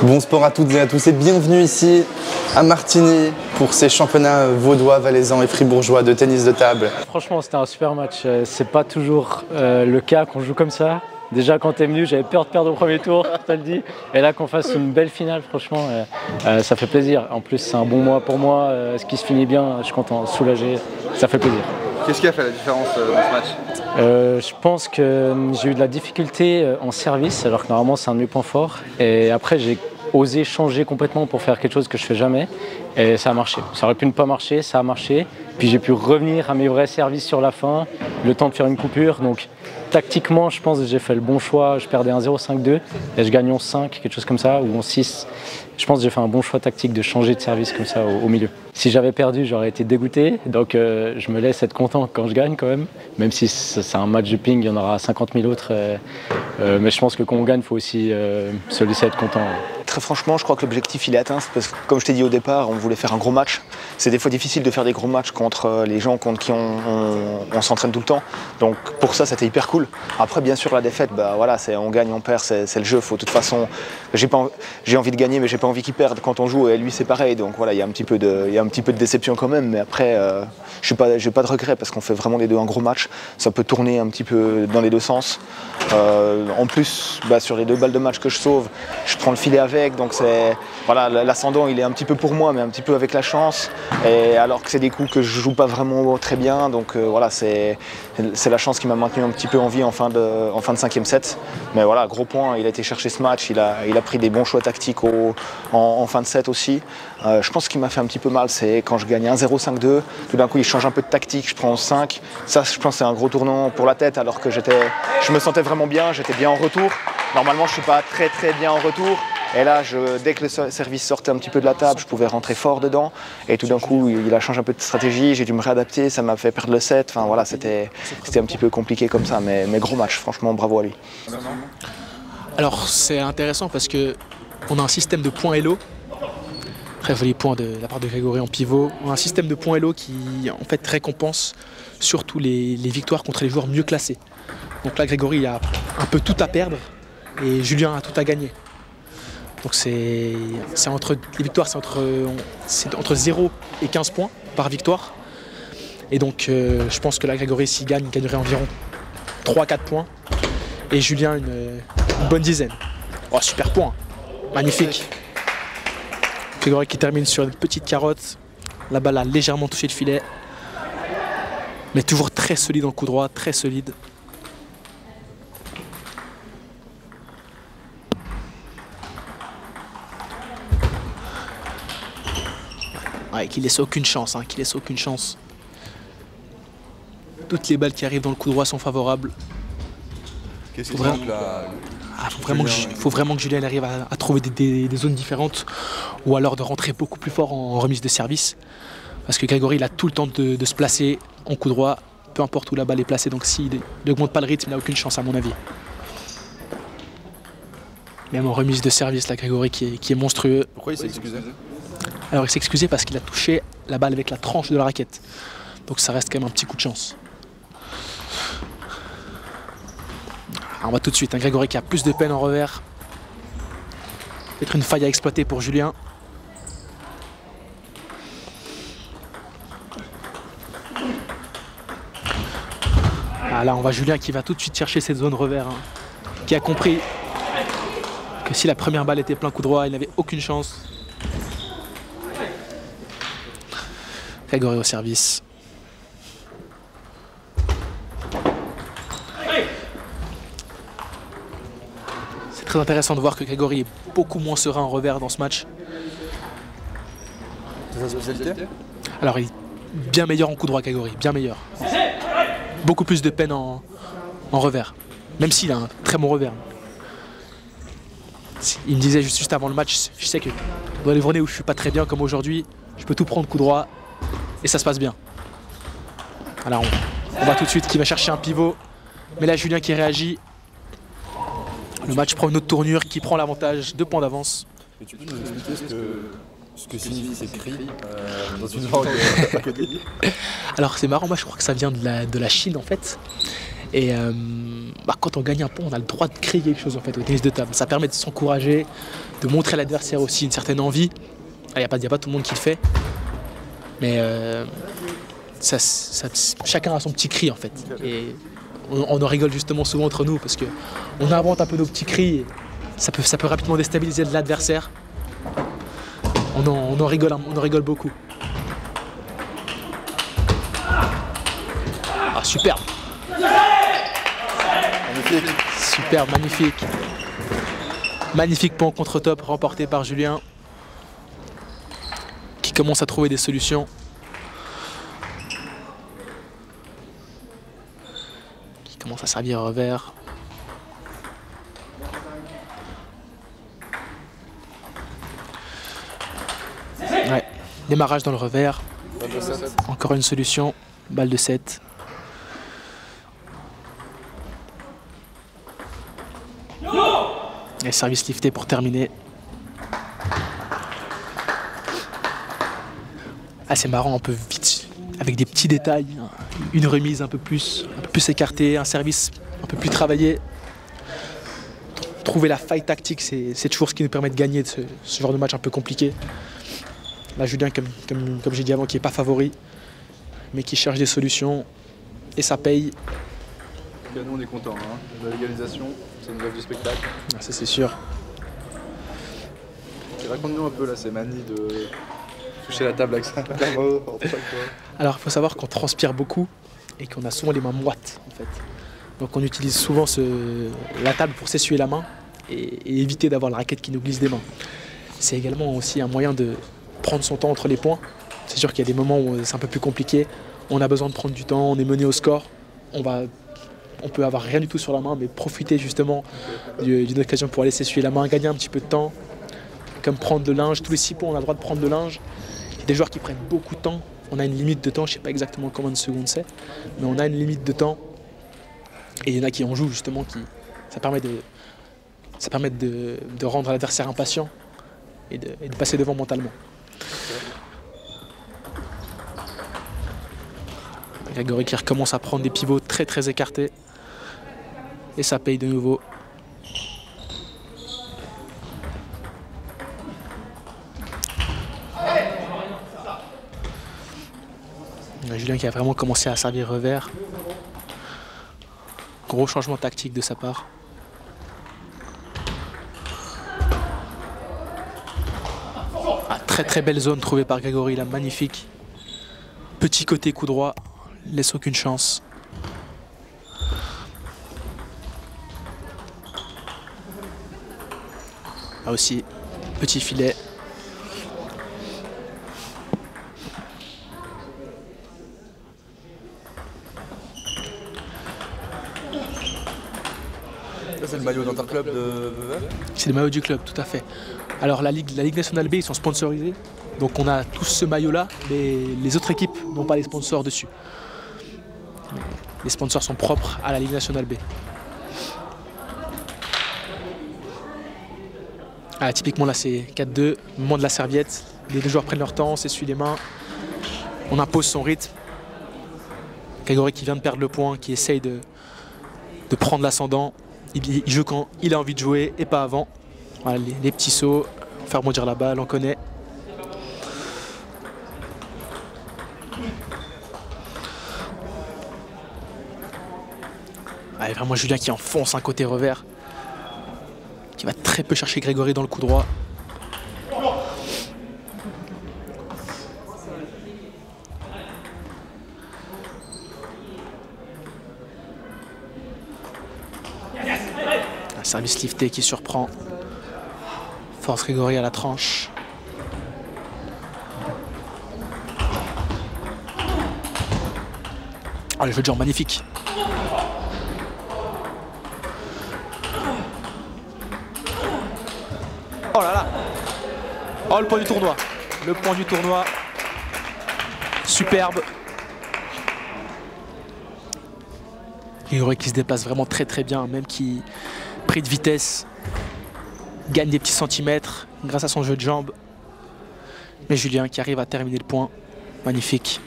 Bon sport à toutes et à tous et bienvenue ici à Martigny pour ces championnats vaudois, valaisans et fribourgeois de tennis de table. Franchement, c'était un super match. C'est pas toujours le cas qu'on joue comme ça. Déjà, quand t'es venu, j'avais peur de perdre au premier tour, je te le dis. Et là, qu'on fasse une belle finale, franchement, ça fait plaisir. En plus, c'est un bon mois pour moi. Ce qui se finit bien, je suis content, soulagé. Ça fait plaisir. Qu'est-ce qui a fait la différence dans ce match ? Je pense que j'ai eu de la difficulté en service, alors que normalement, c'est un de mes points forts. Et après, j'ai osé changer complètement pour faire quelque chose que je fais jamais. Et ça a marché. Ça aurait pu ne pas marcher, ça a marché. Puis j'ai pu revenir à mes vrais services sur la fin, le temps de faire une coupure. Donc tactiquement, je pense que j'ai fait le bon choix. Je perdais 1-0, 5-2 et je gagne 11-5, quelque chose comme ça, ou 11-6. Je pense que j'ai fait un bon choix tactique de changer de service comme ça au milieu. Si j'avais perdu, j'aurais été dégoûté. Donc je me laisse être content quand je gagne quand même si c'est un match de ping, il y en aura 50 000 autres. Mais je pense que quand on gagne, il faut aussi se laisser être content. Très franchement, je crois que l'objectif il est atteint, parce que comme je t'ai dit au départ, on voulait faire un gros match. C'est des fois difficile de faire des gros matchs contre les gens contre qui on s'entraîne tout le temps. Donc pour ça, c'était hyper cool. Après, bien sûr, la défaite, bah voilà, on gagne, on perd, c'est le jeu. Faut de toute façon, j'ai envie de gagner, mais j'ai pas envie qu'il perde quand on joue. Et lui, c'est pareil. Donc voilà, il y a un petit peu de déception quand même. Mais après, j'ai pas de regret parce qu'on fait vraiment les deux un gros match. Ça peut tourner un petit peu dans les deux sens. En plus, sur les 2 balles de match que je sauve, je prends le filet avec. Donc voilà, l'ascendant il est un petit peu pour moi, mais un petit peu avec la chance. Et alors que c'est des coups que je joue pas vraiment très bien, donc voilà, c'est la chance qui m'a maintenu un petit peu en vie en fin de 5e set. Mais voilà, gros point, il a été chercher ce match, il a pris des bons choix tactiques en fin de set aussi. Je pense qu'il m'a fait un petit peu mal, c'est quand je gagne 1-0, 5-2, tout d'un coup il change un peu de tactique, je prends 5. Ça, je pense c'est un gros tournant pour la tête, alors que je me sentais vraiment bien, j'étais bien en retour. Normalement, je suis pas très bien en retour. Et là, dès que le service sortait un petit peu de la table, je pouvais rentrer fort dedans. Et tout d'un coup, il a changé un peu de stratégie, j'ai dû me réadapter, ça m'a fait perdre le set. Enfin voilà, c'était un petit peu compliqué comme ça, mais gros match, franchement, bravo à lui. Alors c'est intéressant parce qu'on a un système de points Elo. Très joli point de la part de Grégory en pivot. On a un système de points Elo qui en fait récompense surtout les victoires contre les joueurs mieux classés. Donc là, Grégory a un peu tout à perdre et Julien a tout à gagner. Donc les victoires, c'est entre 0 et 15 points par victoire. Et donc je pense que là, Grégory, s'il gagne, il gagnerait environ 3-4 points. Et Julien, une bonne dizaine. Oh, super point, magnifique. Grégory qui termine sur une petite carotte. La balle a légèrement touché le filet. Mais toujours très solide en coup droit, très solide. Ouais, qui laisse aucune chance, aucune chance. Toutes les balles qui arrivent dans le coup droit sont favorables. Qu'est-ce que c'est là ? Faut vraiment que Julien arrive à trouver des zones différentes ou alors de rentrer beaucoup plus fort en remise de service. Parce que Grégory, il a tout le temps de se placer en coup droit, peu importe où la balle est placée. Donc s'il n'augmente pas le rythme, il n'a aucune chance à mon avis. Même en remise de service, là, Grégory qui est monstrueux. Pourquoi il s'est excusé ? Alors il s'est excusé parce qu'il a touché la balle avec la tranche de la raquette. Donc ça reste quand même un petit coup de chance. Alors on va tout de suite, Grégory qui a plus de peine en revers. Peut-être une faille à exploiter pour Julien. Ah, là on voit Julien qui va tout de suite chercher cette zone revers. Qui a compris que si la première balle était plein coup droit, il n'avait aucune chance. Grégory au service. C'est très intéressant de voir que Grégory est beaucoup moins serein en revers dans ce match. C'est sa spécialité ? Alors il est bien meilleur en coup droit, Grégory, bien meilleur. Beaucoup plus de peine en revers, même s'il a un très bon revers. Il me disait juste avant le match, je sais que dans les journées où je suis pas très bien comme aujourd'hui, je peux tout prendre coup droit. Et ça se passe bien. Alors on va tout de suite qui va chercher un pivot. Mais là Julien qui réagit. Le match prend une autre tournure, qui prend l'avantage, 2 points d'avance. Tu peux nous expliquer ce que signifie ces cris dans une langue académique ? Alors c'est marrant, moi je crois que ça vient de la Chine en fait. Et quand on gagne un point, on a le droit de créer quelque chose en fait au tennis de table. Ça permet de s'encourager, de montrer à l'adversaire aussi une certaine envie. Il n'y a pas tout le monde qui le fait. Mais chacun a son petit cri en fait. Et on en rigole justement souvent entre nous parce qu'on invente un peu nos petits cris. Et ça peut rapidement déstabiliser l'adversaire. On en rigole beaucoup. Ah, superbe. Magnifique. Superbe, magnifique. Magnifique point contre-top remporté par Julien, qui commence à trouver des solutions. Qui commence à servir revers. Ouais. Démarrage dans le revers. Encore une solution. Balle de 7. Et service lifté pour terminer. Ah, c'est marrant, un peu vite, avec des petits détails. Une remise un peu plus écartée, un service un peu plus travaillé. Trouver la faille tactique, c'est toujours ce qui nous permet de gagner ce genre de match un peu compliqué. Là, Julien, comme j'ai dit avant, qui n'est pas favori, mais qui cherche des solutions. Et ça paye. Nous, on est contents. Hein. La légalisation, c'est une œuvre du spectacle. Ah, ça, c'est sûr. Raconte-nous un peu là, ces manies de toucher la table avec ça. Alors, il faut savoir qu'on transpire beaucoup et qu'on a souvent les mains moites, en fait. Donc, on utilise souvent la table pour s'essuyer la main et éviter d'avoir la raquette qui nous glisse des mains. C'est également aussi un moyen de prendre son temps entre les points. C'est sûr qu'il y a des moments où c'est un peu plus compliqué. On a besoin de prendre du temps, on est mené au score. On peut avoir rien du tout sur la main, mais profiter justement d'une occasion pour aller s'essuyer la main, gagner un petit peu de temps, comme prendre le linge. Tous les 6 points, on a le droit de prendre le linge. Il y a des joueurs qui prennent beaucoup de temps. On a une limite de temps, je ne sais pas exactement combien de secondes c'est, mais on a une limite de temps. Et il y en a qui en jouent justement, ça permet de rendre l'adversaire impatient et de passer devant mentalement. Grégory qui recommence à prendre des pivots très très écartés. Et ça paye de nouveau. Julien qui a vraiment commencé à servir revers. Gros changement tactique de sa part. Ah, très très belle zone trouvée par Grégory là, magnifique. Petit côté coup droit, laisse aucune chance. Là aussi, petit filet. C'est le maillot d'Interclub de Vevey? C'est le maillot du club, tout à fait. Alors la Ligue Nationale B, ils sont sponsorisés. Donc on a tous ce maillot-là, mais les autres équipes n'ont pas les sponsors dessus. Les sponsors sont propres à la Ligue Nationale B. Ah, typiquement là c'est 4-2, moment de la serviette. Les deux joueurs prennent leur temps, on s'essuie les mains. On impose son rythme. Grégory qui vient de perdre le point, qui essaye de prendre l'ascendant. Il joue quand il a envie de jouer et pas avant. Voilà, les petits sauts, faire bondir la balle, on connaît. Allez, vraiment Julien qui enfonce un côté revers. Qui va très peu chercher Grégory dans le coup droit. Un service lifté qui surprend. Force Grégory à la tranche. Oh, le jeu de jambes magnifique. Oh là là. Oh, le point du tournoi. Le point du tournoi. Superbe. Grégory qui se déplace vraiment très très bien, même qui pris de vitesse, gagne des petits centimètres grâce à son jeu de jambes. Mais Julien qui arrive à terminer le point. Magnifique.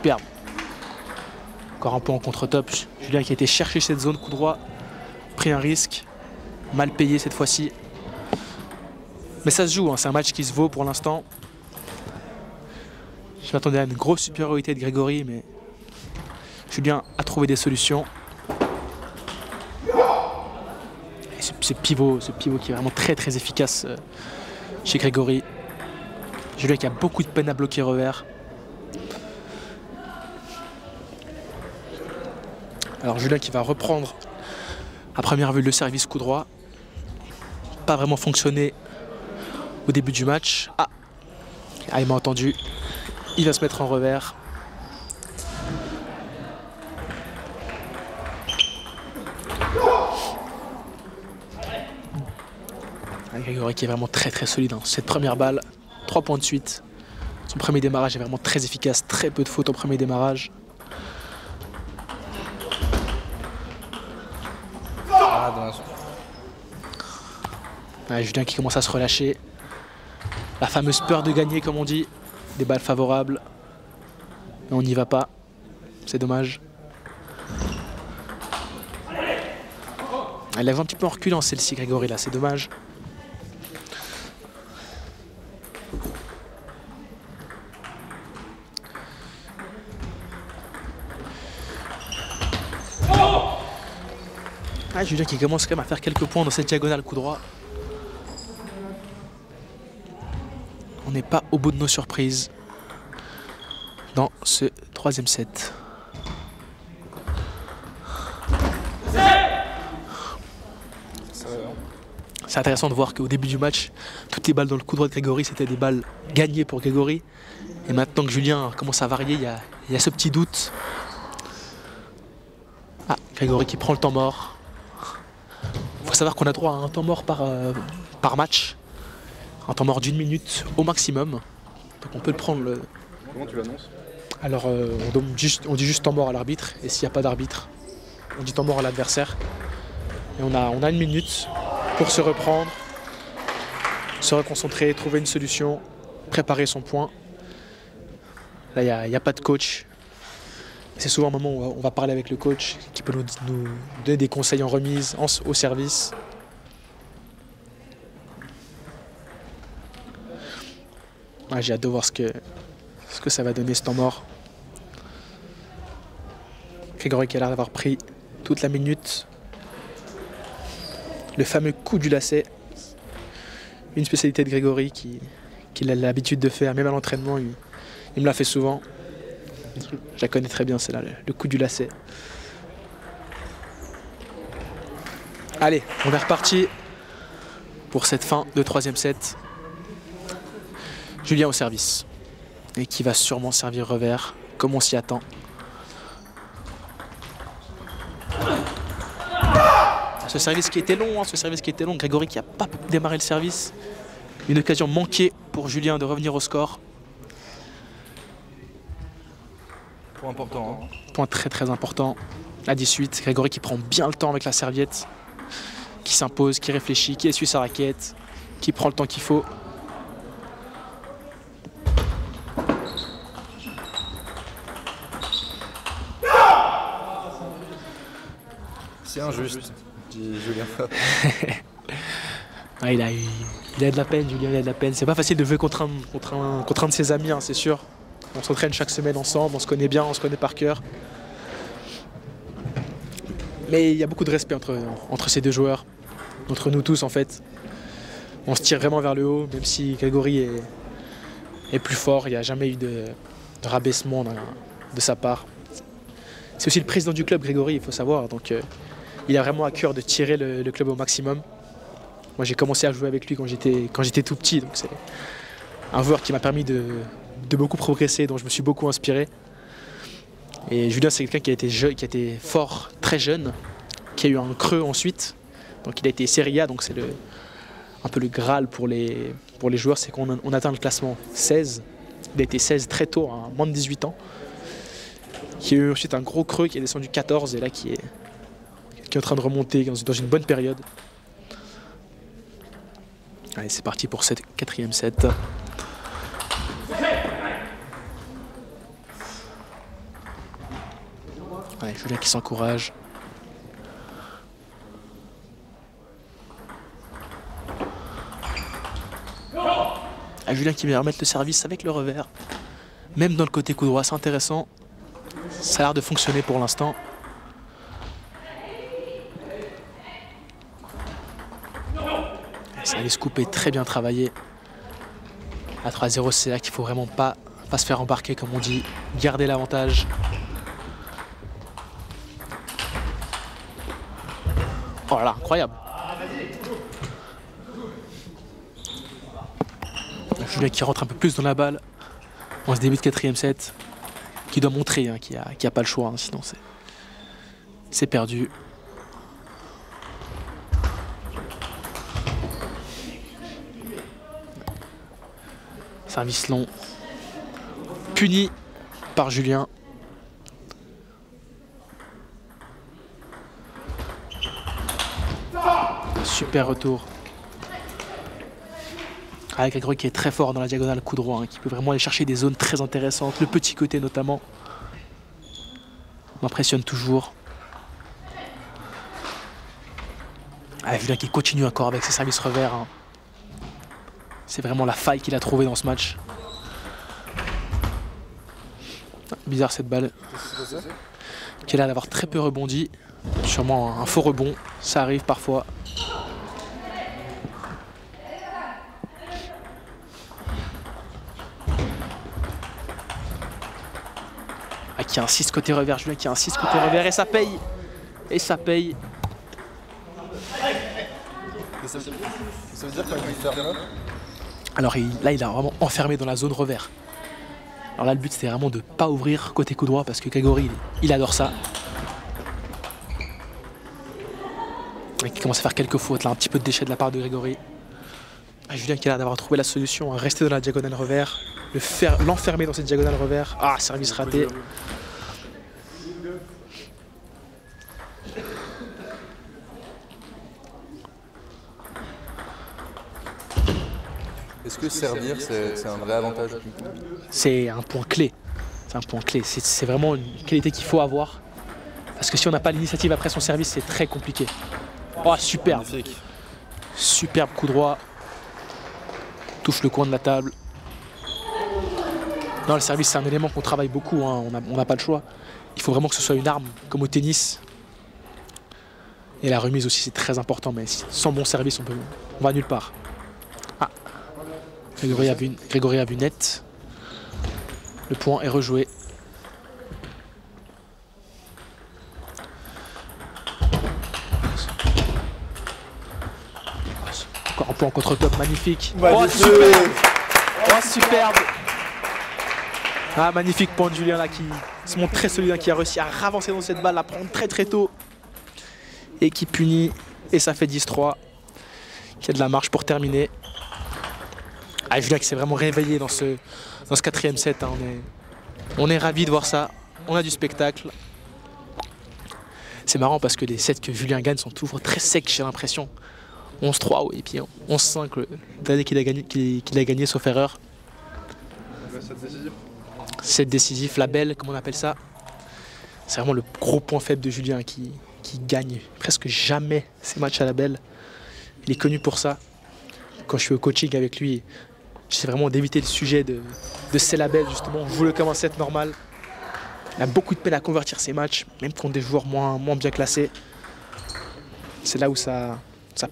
superbe. Encore un peu en contre-top. Julien qui a été chercher cette zone coup droit, pris un risque, mal payé cette fois-ci. Mais ça se joue, hein. C'est un match qui se vaut pour l'instant. Je m'attendais à une grosse supériorité de Grégory, mais Julien a trouvé des solutions. Et ce pivot qui est vraiment très très efficace chez Grégory. Julien qui a beaucoup de peine à bloquer revers. Alors Julien qui va reprendre à première vue le service coup droit. Pas vraiment fonctionné au début du match. Ah, il m'a entendu. Il va se mettre en revers. Grégory qui est vraiment très très solide. Cette première balle, 3 points de suite. Son premier démarrage est vraiment très efficace. Très peu de fautes au premier démarrage. Ah, dommage. Julien qui commence à se relâcher. La fameuse peur de gagner, comme on dit. Des balles favorables. Mais on n'y va pas. C'est dommage. Elle lève un petit peu en reculant celle-ci, Grégory, là. C'est dommage. Julien qui commence quand même à faire quelques points dans cette diagonale coup droit. On n'est pas au bout de nos surprises dans ce troisième set. C'est intéressant de voir qu'au début du match, toutes les balles dans le coup droit de Grégory, c'était des balles gagnées pour Grégory. Et maintenant que Julien commence à varier, il y a ce petit doute. Ah, Grégory qui prend le temps mort. Il faut savoir qu'on a droit à un temps mort par match. Un temps mort d'1 minute au maximum. Donc on peut le prendre. Comment tu l'annonces? Alors on dit juste temps mort à l'arbitre. Et s'il n'y a pas d'arbitre, on dit temps mort à l'adversaire. Et on a 1 minute pour se reprendre, se reconcentrer, trouver une solution, préparer son point. Là, il n'y a pas de coach. C'est souvent un moment où on va parler avec le coach qui peut nous donner des conseils en remise, au service. J'ai hâte de voir ce que ça va donner ce temps mort. Grégory qui a l'air d'avoir pris toute la minute. Le fameux coup du lacet. Une spécialité de Grégory qu'il a l'habitude de faire, même à l'entraînement, il me l'a fait souvent. Je la connais très bien, c'est là, le coup du lacet. Allez, on est reparti pour cette fin de troisième set. Julien au service. Et qui va sûrement servir revers, comme on s'y attend. Ce service qui était long, Grégory qui n'a pas démarré le service. Une occasion manquée pour Julien de revenir au score. Point important. Hein. Point très très important. À 18, Grégory qui prend bien le temps avec la serviette. Qui s'impose, qui réfléchit, qui essuie sa raquette. Qui prend le temps qu'il faut. C'est injuste, dit Julien. Il a de la peine, Julien, il a de la peine. C'est pas facile de jouer contre un de ses amis, hein, c'est sûr. On s'entraîne chaque semaine ensemble, on se connaît bien, on se connaît par cœur. Mais il y a beaucoup de respect entre ces deux joueurs, entre nous tous en fait. On se tire vraiment vers le haut, même si Grégory est plus fort, il n'y a jamais eu de rabaissement de sa part. C'est aussi le président du club, Grégory, il faut savoir. Donc, il a vraiment à cœur de tirer le club au maximum. Moi, j'ai commencé à jouer avec lui quand j'étais tout petit. Donc, c'est un joueur qui m'a permis de beaucoup progresser, dont je me suis beaucoup inspiré. Et Julien, c'est quelqu'un qui a été fort très jeune, qui a eu un creux ensuite. Donc, il a été Serie A, donc c'est un peu le Graal pour les joueurs, c'est qu'on atteint le classement 16. Il a été 16 très tôt, à moins de 18 ans. Qui a eu ensuite un gros creux qui est descendu 14 et là qui est en train de remonter dans une bonne période. Allez, c'est parti pour cette 4e set. Ouais, Julien qui s'encourage. Ah, Julien qui vient remettre le service avec le revers. Même dans le côté coup droit, c'est intéressant. Ça a l'air de fonctionner pour l'instant. Service coupé très bien travaillé. À 3-0, c'est là qu'il faut vraiment pas se faire embarquer, comme on dit. Garder l'avantage. Oh là là, incroyable. Julien qui rentre un peu plus dans la balle en ce début de 4e set, qui doit montrer hein, qu'il n'y a pas le choix, hein, sinon c'est perdu. Service long, puni par Julien. Super retour. Avec Grégory qui est très fort dans la diagonale coup droit, hein, qui peut vraiment aller chercher des zones très intéressantes, le petit côté notamment. M'impressionne toujours. Ah, Julien qui continue encore avec ses services revers. Hein. C'est vraiment la faille qu'il a trouvée dans ce match. Bizarre cette balle. Qui a l'air d'avoir très peu rebondi. Sûrement un faux rebond, ça arrive parfois. Ah, qui insiste côté revers, Julien qui insiste côté revers et ça paye. Et ça paye. Et ça veut dire qu'il ferme là? Alors là, il a vraiment enfermé dans la zone revers. Alors là, le but, c'était vraiment de ne pas ouvrir côté coup droit parce que Grégory, il adore ça. Et qui commence à faire quelques fautes, là, un petit peu de déchet de la part de Grégory. Ah, Julien qui a l'air d'avoir trouvé la solution à rester dans la diagonale revers, l'enfermer dans cette diagonale revers. Ah, service raté. Est-ce que servir, c'est un vrai avantage? C'est un point clé. C'est un point clé. C'est vraiment une qualité qu'il faut avoir. Parce que si on n'a pas l'initiative après son service, c'est très compliqué. Oh, superbe. Magnifique. Superbe coup droit. Touche le coin de la table. Non, le service, c'est un élément qu'on travaille beaucoup. Hein. On n'a pas le choix. Il faut vraiment que ce soit une arme, comme au tennis. Et la remise aussi, c'est très important. Mais sans bon service, on va nulle part. Ah. Grégory a vu net. Le point est rejoué. Encore un point en contre-top, magnifique. Oh, superbe. Oh, superbe. Ah, magnifique point de Julien là qui se montre très solide, hein, qui a réussi à ravancer dans cette balle, la prendre très très tôt. Et qui punit. Et ça fait 10-3. Qui a de la marge pour terminer. Ah, Julien qui s'est vraiment réveillé dans ce 4e set. Hein. On est ravis de voir ça. On a du spectacle. C'est marrant parce que les sets que Julien gagne sont toujours très secs, j'ai l'impression. 11-3, oui, et puis 11-5 le dernier qu'il a gagné, sauf erreur. Set décisif, la belle, comme on appelle ça. C'est vraiment le gros point faible de Julien qui gagne presque jamais ses matchs à la belle. Il est connu pour ça. Quand je suis au coaching avec lui, j'essaie vraiment d'éviter le sujet de ces labels, justement. Joue-le comme un set normal. Il a beaucoup de peine à convertir ses matchs, même contre des joueurs moins bien classés. C'est là où ça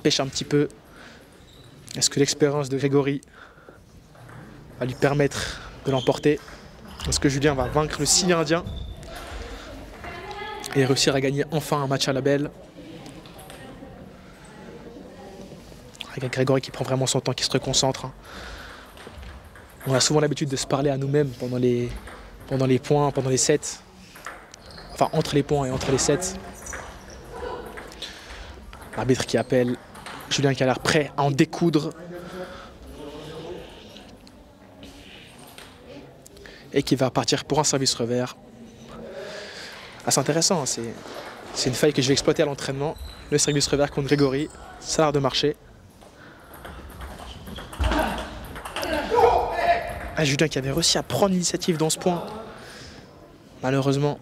pêche un petit peu. Est-ce que l'expérience de Grégory va lui permettre de l'emporter? Est-ce que Julien va vaincre le signe indien et réussir à gagner enfin un match à la belle? Avec Grégory qui prend vraiment son temps, qui se reconcentre. On a souvent l'habitude de se parler à nous-mêmes pendant les points, pendant les sets. Enfin, entre les points et entre les sets. L'arbitre qui appelle. Julien qui a l'air prêt à en découdre. Et qui va partir pour un service revers. Assez intéressant, hein. C'est une faille que je vais exploiter à l'entraînement. Le service revers contre Grégory. Ça a l'air de marcher. Ah, Julien qui avait réussi à prendre l'initiative dans ce point. Malheureusement,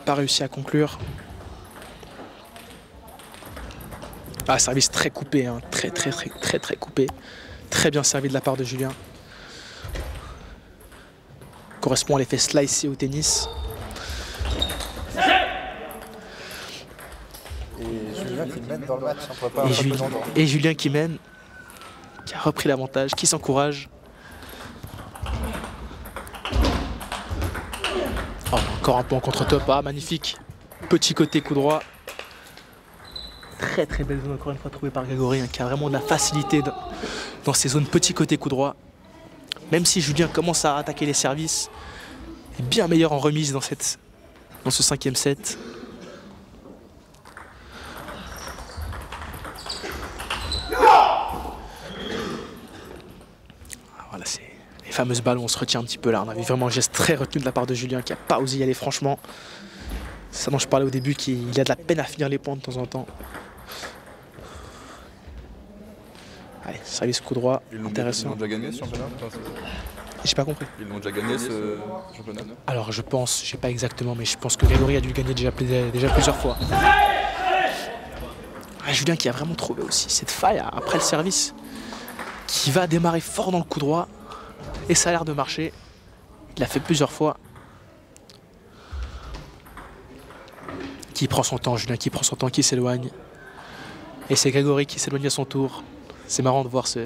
pas réussi à conclure. Ah, service très coupé, hein. Très coupé. Très bien servi de la part de Julien. Correspond à l'effet slicé au tennis. Et Julien qui mène dans le match, on peut pas Et Julien qui mène, qui a repris l'avantage, qui s'encourage. Oh, encore un point contre-top, ah magnifique. Petit côté coup droit. Très belle zone encore une fois trouvée par Grégory, hein, qui a vraiment de la facilité dans ces zones petit côté coup droit. Même si Julien commence à attaquer les services, il est bien meilleur en remise dans ce 5e set. Voilà, c'est les fameuses balles où on se retient un petit peu là. On avait vraiment un geste très retenu de la part de Julien qui n'a pas osé y aller franchement. C'est ça dont je parlais au début, qu'il a de la peine à finir les points de temps en temps. Allez, service coup droit, intéressant. Ils l'ont déjà gagné ce championnat? J'ai pas compris. Ils l'ont déjà gagné ce championnat? Alors je pense, je sais pas exactement, mais je pense que Grégory a dû le gagner déjà plusieurs fois. Ah, Julien qui a vraiment trouvé aussi cette faille après le service, qui va démarrer fort dans le coup droit, et ça a l'air de marcher. Il l'a fait plusieurs fois. Qui prend son temps, Julien qui prend son temps, qui s'éloigne. Et c'est Grégory qui s'éloigne à son tour. C'est marrant de voir ce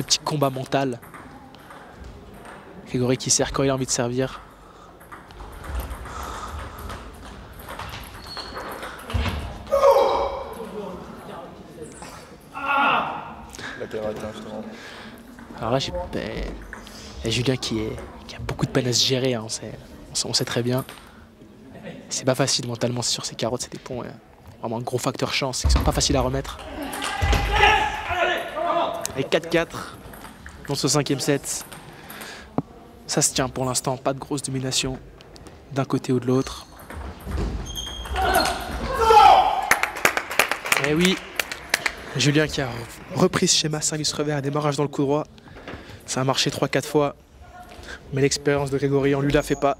petit combat mental. Grégory qui sert quand il a envie de servir. Alors là, il y a Julien qui a beaucoup de peine à se gérer, hein, on sait très bien. C'est pas facile mentalement sur ces carottes, c'est des ponts. Vraiment un gros facteur chance, c'est qu'ils sont pas faciles à remettre. Et 4-4 dans ce 5e set. Ça se tient pour l'instant, pas de grosse domination d'un côté ou de l'autre. Et oui, Julien qui a repris ce schéma service revers et démarrage dans le coup droit. Ça a marché 3-4 fois, mais l'expérience de Grégory, on lui la fait pas.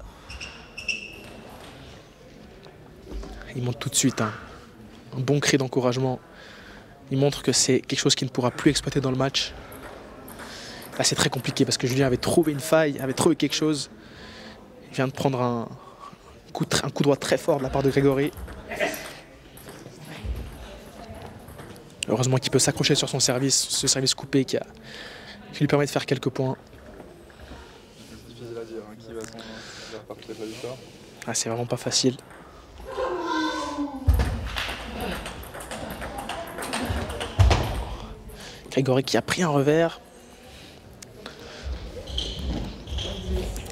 Il monte tout de suite, hein. Un bon cri d'encouragement. Il montre que c'est quelque chose qu'il ne pourra plus exploiter dans le match. Là, c'est très compliqué parce que Julien avait trouvé une faille, avait trouvé quelque chose. Il vient de prendre un coup droit très fort de la part de Grégory. Heureusement qu'il peut s'accrocher sur son service, ce service coupé qui lui permet de faire quelques points. C'est difficile à dire, hein. Qui va s'en repartir la victoire? Ah, c'est vraiment pas facile. Grégory qui a pris un revers.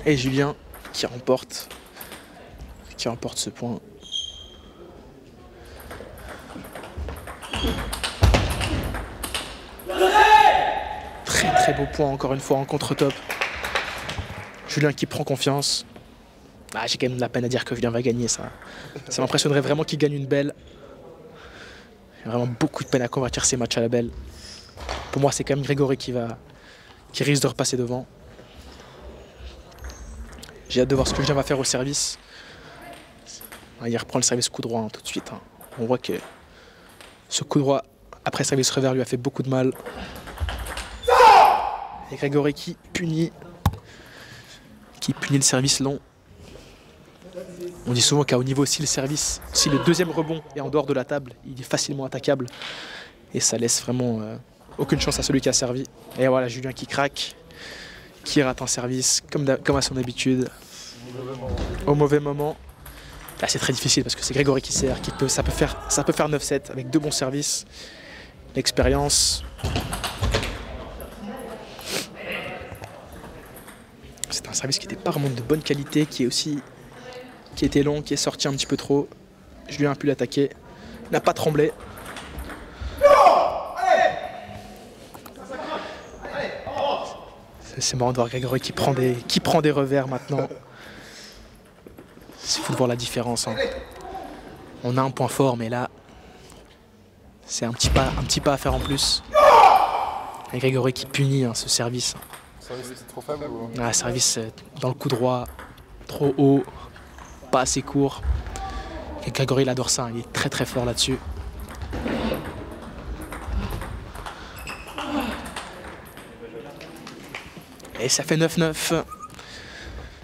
Et Julien qui remporte ce point. Très beau point encore une fois en contre-top. Julien qui prend confiance. Ah, j'ai quand même de la peine à dire que Julien va gagner, ça m'impressionnerait vraiment qu'il gagne une belle. Il y a vraiment beaucoup de peine à convertir ces matchs à la belle. Pour moi, c'est quand même Grégory qui risque de repasser devant. J'ai hâte de voir ce que Julien va faire au service. Il reprend le service coup droit, hein, tout de suite, hein. On voit que ce coup droit après service revers lui a fait beaucoup de mal. Et Grégory qui punit le service long. On dit souvent qu'à haut niveau, si le deuxième rebond est en dehors de la table, il est facilement attaquable. Et ça laisse vraiment aucune chance à celui qui a servi. Et voilà, Julien qui craque, qui rate un service, comme à son habitude, au mauvais moment. Là, c'est très difficile parce que c'est Grégory qui sert, ça peut faire 9-7 avec 2 bons services. L'expérience. C'est un service qui n'était pas vraiment de bonne qualité, qui était long, qui est sorti un petit peu trop. Julien a pu l'attaquer, n'a pas tremblé. C'est marrant de voir Grégory qui prend des revers maintenant. C'est fou de voir la différence, hein. On a un point fort, mais là, c'est un petit pas à faire en plus. Et Grégory qui punit, hein, ce service. Le service était trop faible ou... Ah, service dans le coup droit, trop haut, pas assez court. Et Grégory, il adore ça, il est très très fort là-dessus. Et ça fait 9-9.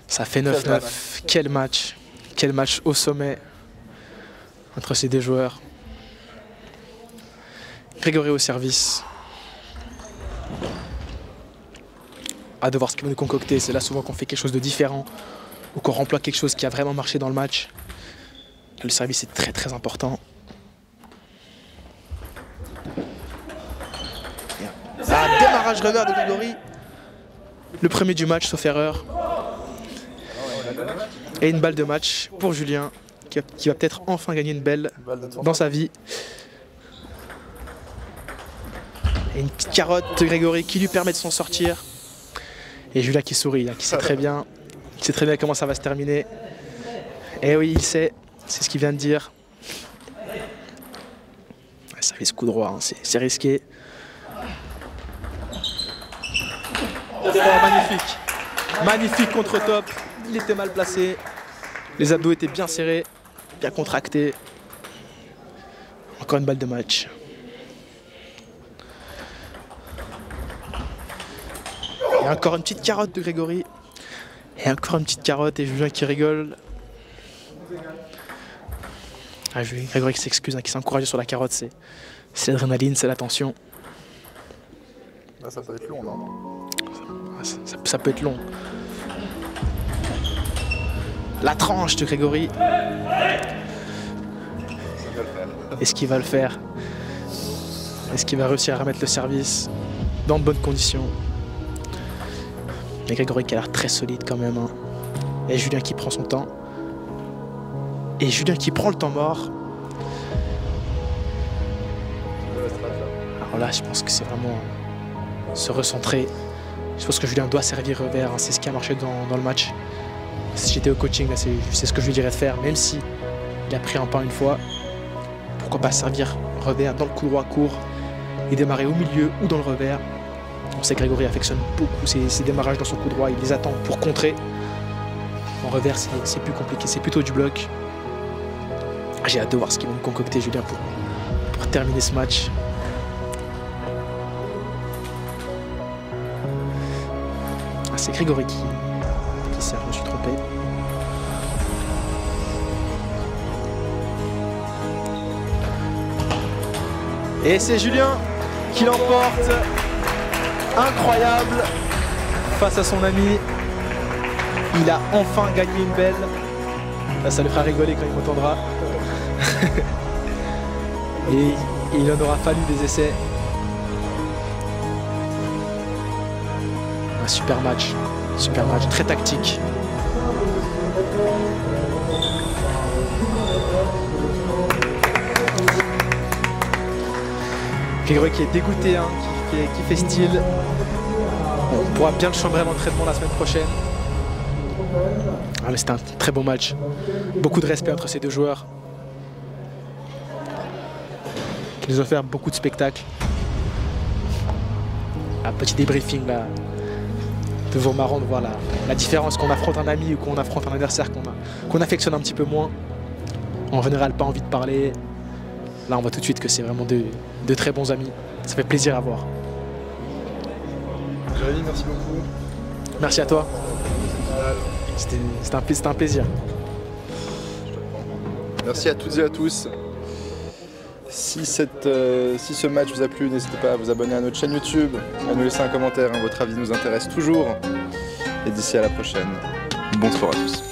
Ça fait 9-9. Quel match. Quel match au sommet entre ces deux joueurs. Grégory au service. Hâte de voir ce qu'il va nous concocter. C'est là souvent qu'on fait quelque chose de différent ou qu'on remploie quelque chose qui a vraiment marché dans le match. Le service est très très important. Un démarrage revers de Grégory. Le premier du match, sauf erreur. Et une balle de match pour Julien, qui va peut-être enfin gagner une belle dans sa vie. Et une petite carotte de Grégory qui lui permet de s'en sortir. Et Julien qui sourit, qui sait très bien comment ça va se terminer. Et oui, il sait, c'est ce qu'il vient de dire. Service coup droit, hein, c'est risqué. Oh, magnifique. Magnifique contre-top. Il était mal placé. Les abdos étaient bien serrés, bien contractés. Encore une balle de match. Et encore une petite carotte de Grégory. Et encore une petite carotte et Julien qui rigole. Ah, Grégory qui s'excuse, qui s'encourage sur la carotte, c'est l'adrénaline, c'est la tension. Là, ça peut être long, non? Ça peut être long. La tranche de Grégory. Est-ce qu'il va le faire? Est-ce qu'il va réussir à remettre le service dans de bonnes conditions? Mais Grégory qui a l'air très solide quand même. Hein. Et Julien qui prend son temps. Et Julien qui prend le temps mort. Alors là, je pense que c'est vraiment se recentrer. Je pense que Julien doit servir revers. Hein. C'est ce qui a marché dans le match. Si j'étais au coaching, c'est ce que je lui dirais de faire. Même si il a pris un pas une fois, pourquoi pas servir revers dans le coup droit court et démarrer au milieu ou dans le revers. On sait que Grégory affectionne beaucoup ses démarrages dans son coup droit. Il les attend pour contrer. En revers, c'est plus compliqué. C'est plutôt du bloc. J'ai hâte de voir ce qu'il va nous concocter, Julien, pour terminer ce match. Ah, c'est Grégory qui sert, je me suis trompé. Et c'est Julien qui l'emporte. Incroyable face à son ami. Il a enfin gagné une belle. Là, ça le fera rigoler quand il m'entendra. Et il en aura fallu des essais. Un super match, très tactique. Grégory qui est dégoûté, hein, qui fait style. On pourra bien le chambrer dans l'entraînement la semaine prochaine. Ah, c'était un très beau match. Beaucoup de respect entre ces deux joueurs. Qui nous ont offert beaucoup de spectacles. Un petit débriefing là. Toujours marrant de voir la différence qu'on affronte un ami ou qu'on affronte un adversaire qu'on affectionne un petit peu moins. En général, pas envie de parler. Là, on voit tout de suite que c'est vraiment de très bons amis. Ça fait plaisir à voir. Jérémy, merci beaucoup. Merci à toi. C'était un plaisir. Merci à toutes et à tous. Si ce match vous a plu, n'hésitez pas à vous abonner à notre chaîne YouTube, à nous laisser un commentaire. Votre avis nous intéresse toujours. Et d'ici à la prochaine, bon sport à tous.